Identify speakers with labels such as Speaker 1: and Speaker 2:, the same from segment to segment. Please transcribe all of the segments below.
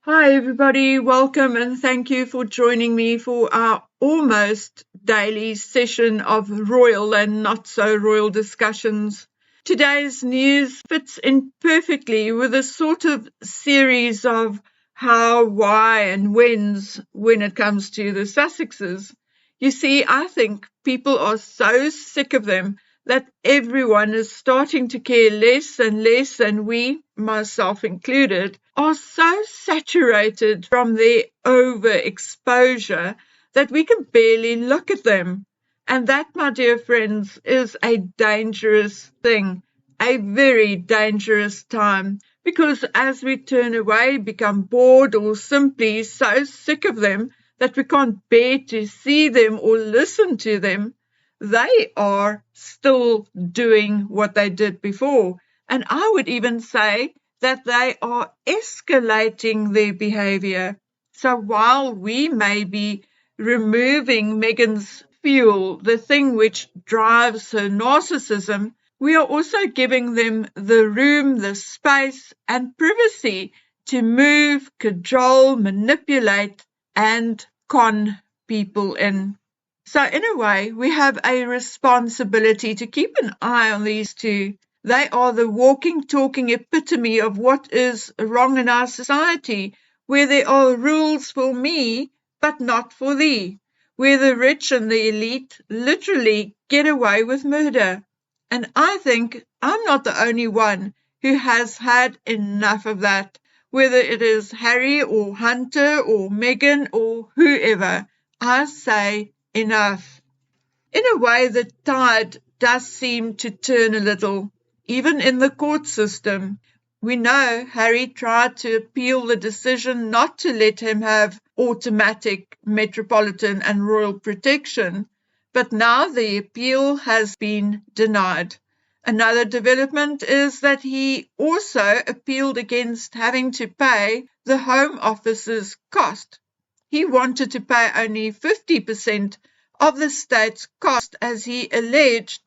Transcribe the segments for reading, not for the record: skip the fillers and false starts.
Speaker 1: Hi, everybody. Welcome and thank you for joining me for our almost daily session of royal and not so royal discussions. Today's news fits in perfectly with a sort of series of how, why, and whens when it comes to the Sussexes. You see, I think people are so sick of them that everyone is starting to care less and less, and we, myself included, are so saturated from their overexposure that we can barely look at them. And that, my dear friends, is a dangerous thing, a very dangerous time, because as we turn away, become bored, or simply so sick of them that we can't bear to see them or listen to them, they are still doing what they did before. And I would even say that they are escalating their behavior. So while we may be removing Meghan's fuel, the thing which drives her narcissism, we are also giving them the room, the space, and privacy to move, cajole, manipulate, and con people in. So in a way, we have a responsibility to keep an eye on these two. They are the walking, talking epitome of what is wrong in our society, where there are rules for me, but not for thee, where the rich and the elite literally get away with murder. And I think I'm not the only one who has had enough of that, whether it is Harry or Hunter or Meghan or whoever. I say enough. In a way, the tide does seem to turn a little, even in the court system. We know Harry tried to appeal the decision not to let him have automatic metropolitan and royal protection, but now the appeal has been denied. Another development is that he also appealed against having to pay the Home Office's cost. He wanted to pay only 50% of the state's cost, as he alleged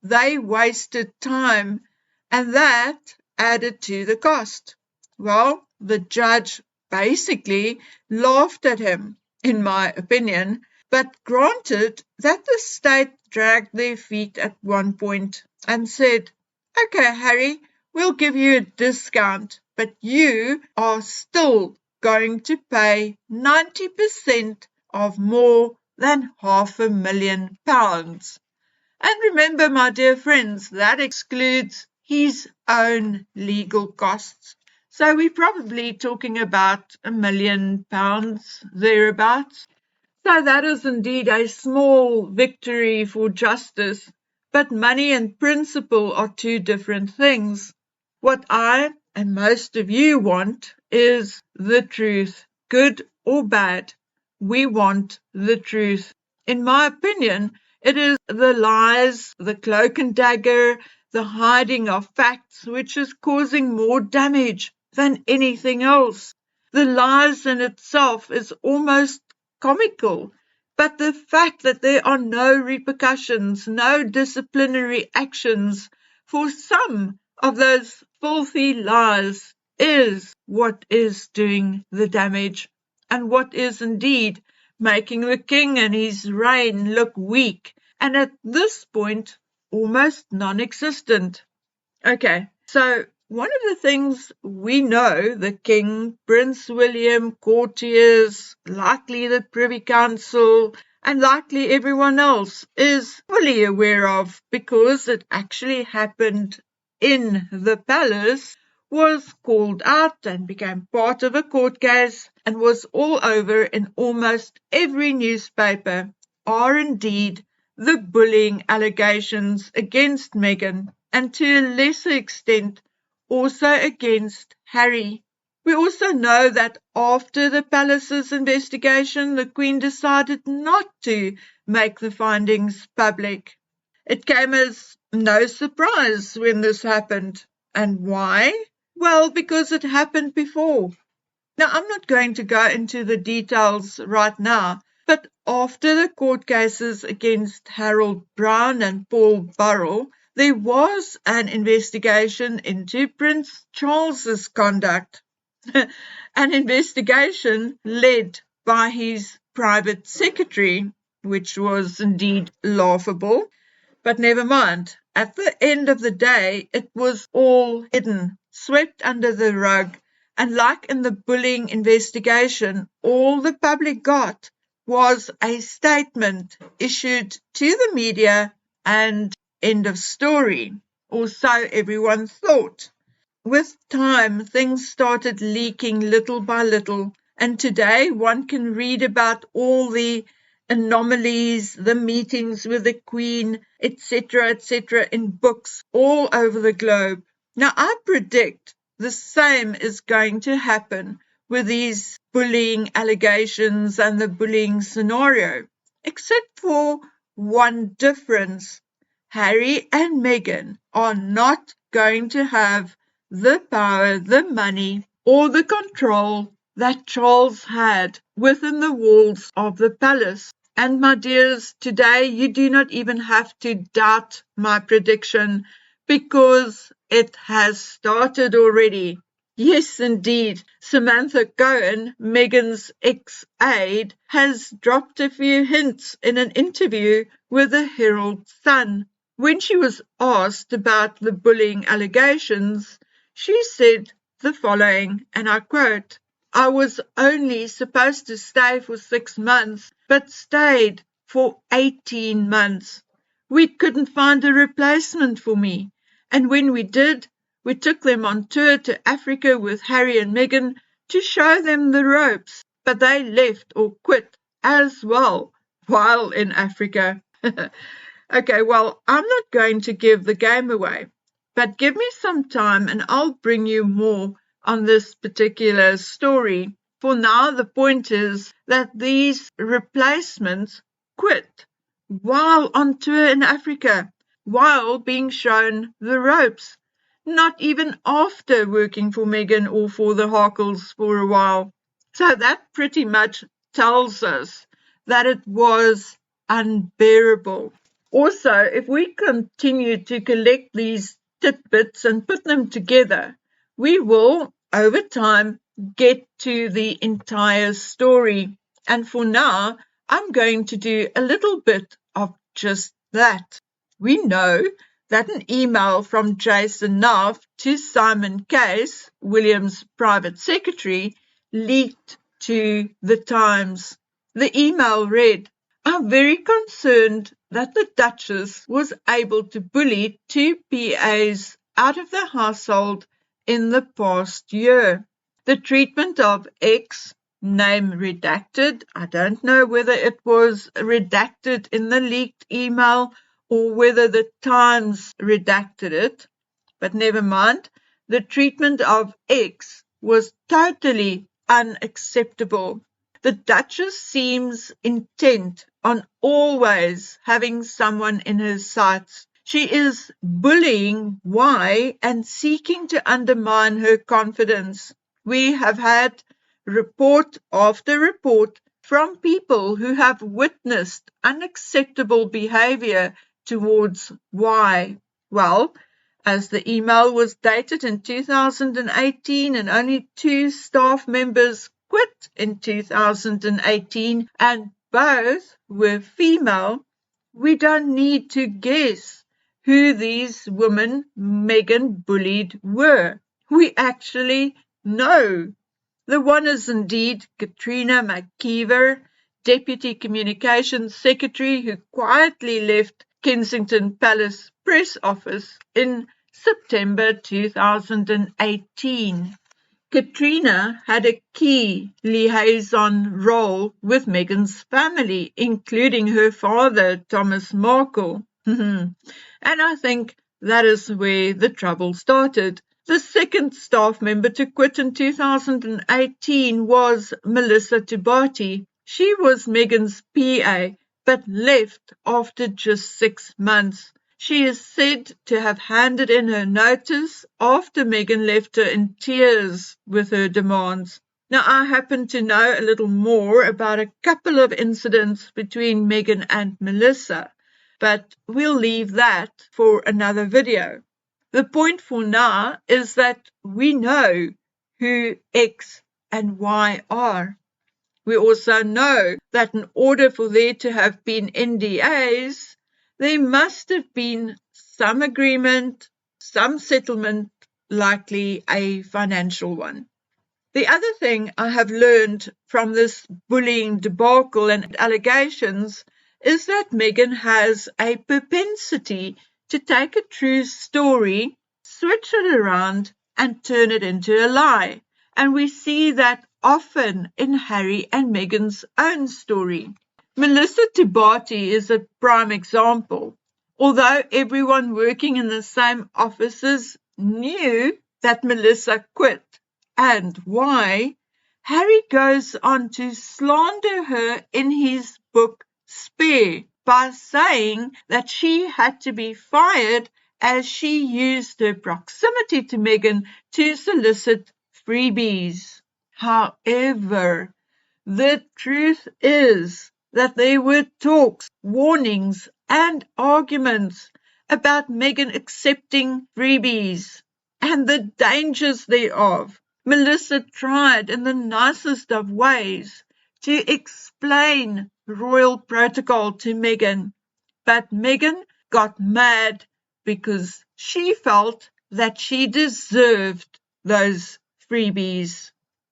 Speaker 1: they wasted time, and that added to the cost. Well, the judge basically laughed at him, in my opinion, but granted that the state dragged their feet at one point and said, "Okay, Harry, we'll give you a discount, but you are still going to pay 90% of more than £500,000. And remember, my dear friends, that excludes his own legal costs. So we're probably talking about £1,000,000 thereabouts. So that is indeed a small victory for justice, but money and principle are two different things. What I and most of you want is the truth, good or bad. We want the truth. In my opinion, it is the lies, the cloak and dagger, the hiding of facts which is causing more damage than anything else. The lies in itself is almost comical, but the fact that there are no repercussions, no disciplinary actions for some of those filthy lies is what is doing the damage, and what is indeed making the king and his reign look weak, and at this point almost non-existent. Okay, so one of the things we know the King, Prince William, courtiers, likely the Privy Council, and likely everyone else is fully aware of, because it actually happened in the palace, was called out and became part of a court case and was all over in almost every newspaper, are indeed the bullying allegations against Meghan, and to a lesser extent also against Harry. We also know that after the palace's investigation, the Queen decided not to make the findings public. It came as no surprise when this happened. And why? Well, because it happened before. Now, I'm not going to go into the details right now, but after the court cases against Harold Brown and Paul Burrell, there was an investigation into Prince Charles's conduct. An investigation led by his private secretary, which was indeed laughable. But never mind. At the end of the day, it was all hidden, swept under the rug, and like in the bullying investigation, all the public got was a statement issued to the media and end of story, or so everyone thought. With time, things started leaking little by little, and today one can read about all the anomalies, the meetings with the Queen, etc., in books all over the globe. Now, I predict the same is going to happen with these bullying allegations and the bullying scenario, except for one difference. Harry and Meghan are not going to have the power, the money, or the control that Charles had within the walls of the palace. And my dears, today you do not even have to doubt my prediction because it has started already. Yes, indeed, Samantha Cohen, Meghan's ex-aide, has dropped a few hints in an interview with the Herald Sun. When she was asked about the bullying allegations, she said the following, and I quote, "I was only supposed to stay for 6 months, but stayed for 18 months. We couldn't find a replacement for me, and when we did, we took them on tour to Africa with Harry and Meghan to show them the ropes, but they left or quit as well while in Africa." Okay, well, I'm not going to give the game away, but give me some time and I'll bring you more on this particular story. For now, the point is that these replacements quit while on tour in Africa, while being shown the ropes, not even after working for Meghan or for the Harkles for a while. So that pretty much tells us that it was unbearable. Also, if we continue to collect these tidbits and put them together, we will, over time, get to the entire story. And for now, I'm going to do a little bit of just that. We know that an email from Jason Knopf to Simon Case, William's private secretary, leaked to the Times. The email read, "I'm very concerned that the Duchess was able to bully 2 PAs out of the household in the past year. The treatment of X, name redacted, I don't know whether it was redacted in the leaked email or whether the Times redacted it, but never mind, the treatment of X was totally unacceptable. The Duchess seems intent on always having someone in her sights. She is bullying Y and seeking to undermine her confidence. We have had report after report from people who have witnessed unacceptable behavior towards Y. Well, as the email was dated in 2018 and only 2 staff members quit in 2018 and both were female, we don't need to guess who these women Meghan bullied were. We actually know. The one is indeed Katrina Mercer, Deputy Communications Secretary, who quietly left Kensington Palace Press Office in September 2018. Katrina had a key liaison role with Meghan's family, including her father, Thomas Markle. And I think that is where the trouble started. The second staff member to quit in 2018 was Melissa Toarti. She was Meghan's PA, but left after just 6 months. She is said to have handed in her notice after Meghan left her in tears with her demands. Now, I happen to know a little more about a couple of incidents between Meghan and Melissa, but we'll leave that for another video. The point for now is that we know who X and Y are. We also know that in order for there to have been NDAs, there must have been some agreement, some settlement, likely a financial one. The other thing I have learned from this bullying debacle and allegations is that Meghan has a propensity to take a true story, switch it around, and turn it into a lie. And we see that often in Harry and Meghan's own story. Melissa Toarti is a prime example. Although everyone working in the same offices knew that Melissa quit and why, Harry goes on to slander her in his book Spare by saying that she had to be fired as she used her proximity to Meghan to solicit freebies. However, the truth is that there were talks, warnings, and arguments about Meghan accepting freebies and the dangers thereof. Melissa tried in the nicest of ways to explain royal protocol to Meghan, but Meghan got mad because she felt that she deserved those freebies.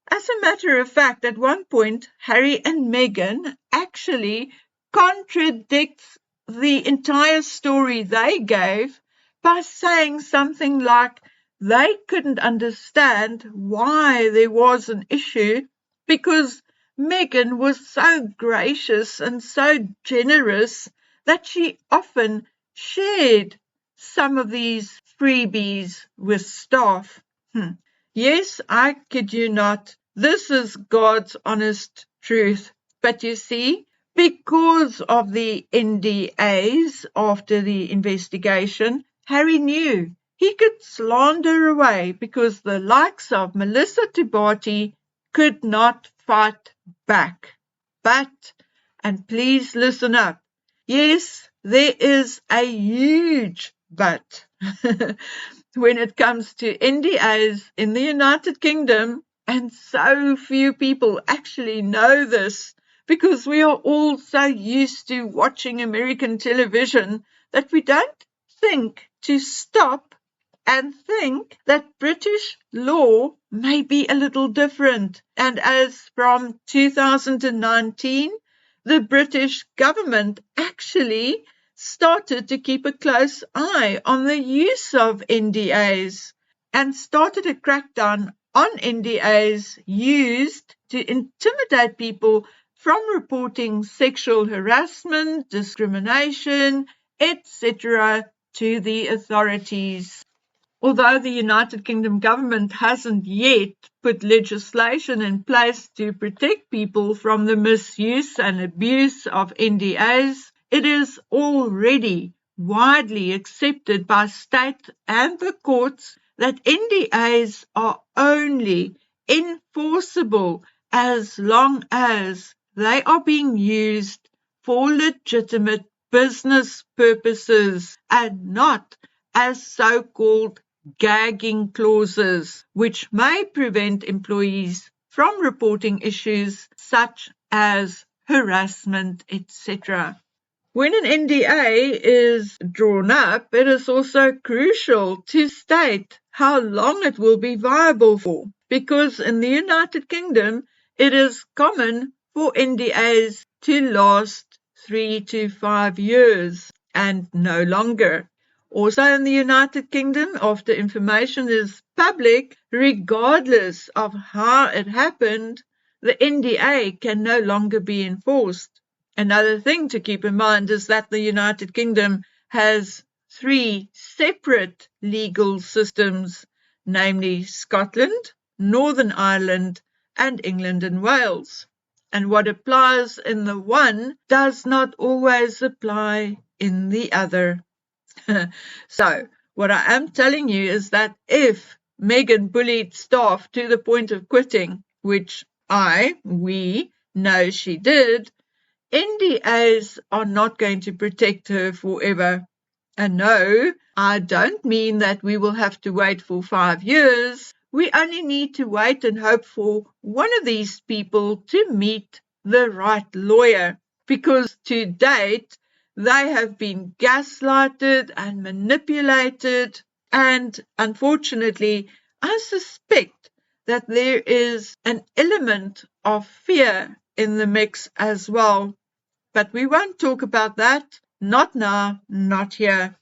Speaker 1: As a matter of fact, at one point, Harry and Meghan actually contradicts the entire story they gave by saying something like they couldn't understand why there was an issue because Meghan was so gracious and so generous that she often shared some of these freebies with staff. Yes, I kid you not. This is God's honest truth. But you see, because of the NDAs after the investigation, Harry knew he could slander away because the likes of Melissa Toarti could not fight back. But, and please listen up, yes, there is a huge but when it comes to NDAs in the United Kingdom, and so few people actually know this because we are all so used to watching American television that we don't think to stop and think that British law may be a little different. And as from 2019, the British government actually started to keep a close eye on the use of NDAs and started a crackdown on NDAs used to intimidate people from reporting sexual harassment, discrimination, etc. to the authorities. Although the United Kingdom government hasn't yet put legislation in place to protect people from the misuse and abuse of NDAs, it is already widely accepted by state and the courts that NDAs are only enforceable as long as they are being used for legitimate business purposes and not as so-called gagging clauses, which may prevent employees from reporting issues such as harassment, etc. When an NDA is drawn up, it is also crucial to state how long it will be viable for, because in the United Kingdom, it is common for NDAs to last 3 to 5 years and no longer. Also in the United Kingdom, after information is public, regardless of how it happened, the NDA can no longer be enforced. Another thing to keep in mind is that the United Kingdom has 3 separate legal systems, namely Scotland, Northern Ireland, and England and Wales. And what applies in the one does not always apply in the other. So, what I am telling you is that if Meghan bullied staff to the point of quitting, which we know she did, NDAs are not going to protect her forever. And no, I don't mean that we will have to wait for 5 years, We only need to wait and hope for one of these people to meet the right lawyer, because to date they have been gaslighted and manipulated, and unfortunately I suspect that there is an element of fear in the mix as well. But we won't talk about that, not now, not here.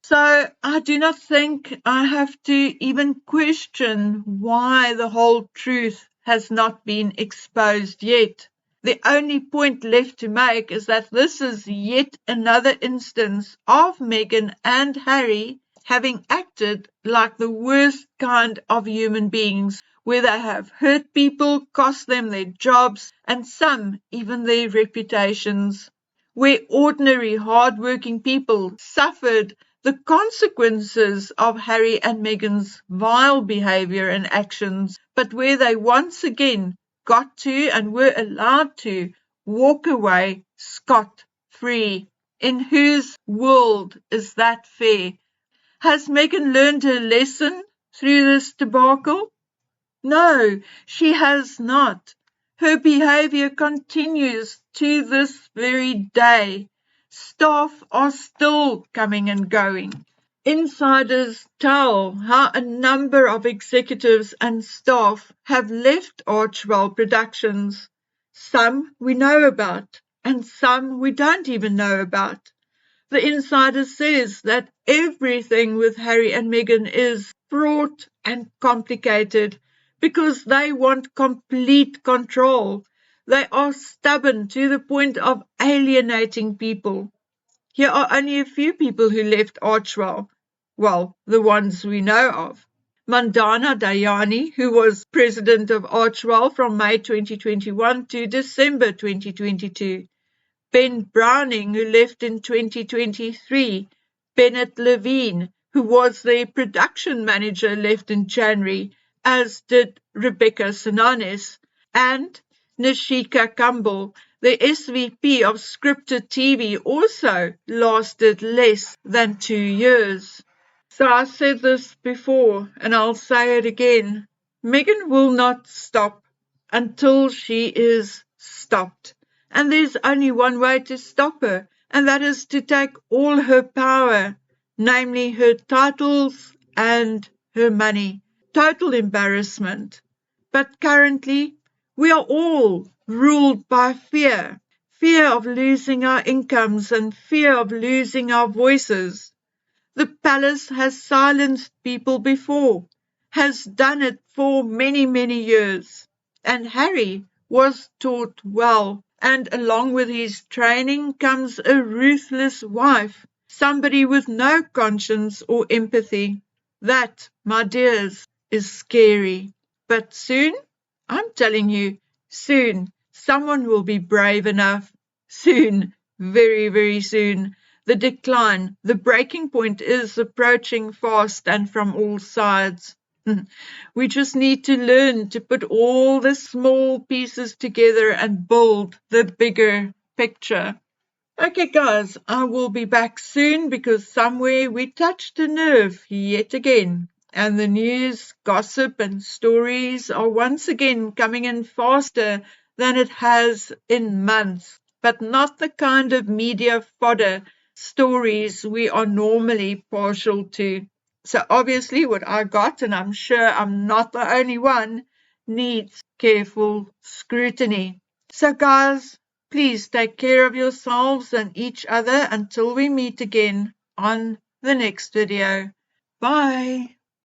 Speaker 1: So I do not think I have to even question why the whole truth has not been exposed yet. The only point left to make is that this is yet another instance of Meghan and Harry having acted like the worst kind of human beings, where they have hurt people, cost them their jobs, and some even their reputations, where ordinary hard-working people suffered the consequences of Harry and Meghan's vile behaviour and actions, but where they once again got to and were allowed to walk away scot-free. In whose world is that fair? Has Meghan learned her lesson through this debacle? No, she has not. Her behaviour continues to this very day. Staff are still coming and going. Insiders tell how a number of executives and staff have left Archwell Productions. Some we know about, and some we don't even know about. The insider says that everything with Harry and Meghan is fraught and complicated because they want complete control. They are stubborn to the point of alienating people. Here are only a few people who left Archwell. Well, the ones we know of. Mandana Dayani, who was president of Archwell from May 2021 to December 2022. Ben Browning, who left in 2023, Bennett Levine, who was the production manager, left in January, as did Rebecca Sananes, and Nishika Campbell, the SVP of scripted TV, also lasted less than 2 years. So I said this before, and I'll say it again. Meghan will not stop until she is stopped. And there's only one way to stop her, and that is to take all her power, namely her titles and her money. Total embarrassment. But currently, we are all ruled by fear. Fear of losing our incomes and fear of losing our voices. The palace has silenced people before, has done it for many, many years. And Harry was taught well, and along with his training comes a ruthless wife, somebody with no conscience or empathy. That, my dears, is scary. But soon, I'm telling you, soon, someone will be brave enough. Soon, very, very soon. The decline, the breaking point is approaching fast and from all sides. We just need to learn to put all the small pieces together and build the bigger picture. Okay, guys, I will be back soon because somewhere we touched a nerve yet again. And the news, gossip, and stories are once again coming in faster than it has in months, but not the kind of media fodder stories we are normally partial to. So obviously what I got, and I'm sure I'm not the only one, needs careful scrutiny. So guys, please take care of yourselves and each other until we meet again on the next video. Bye.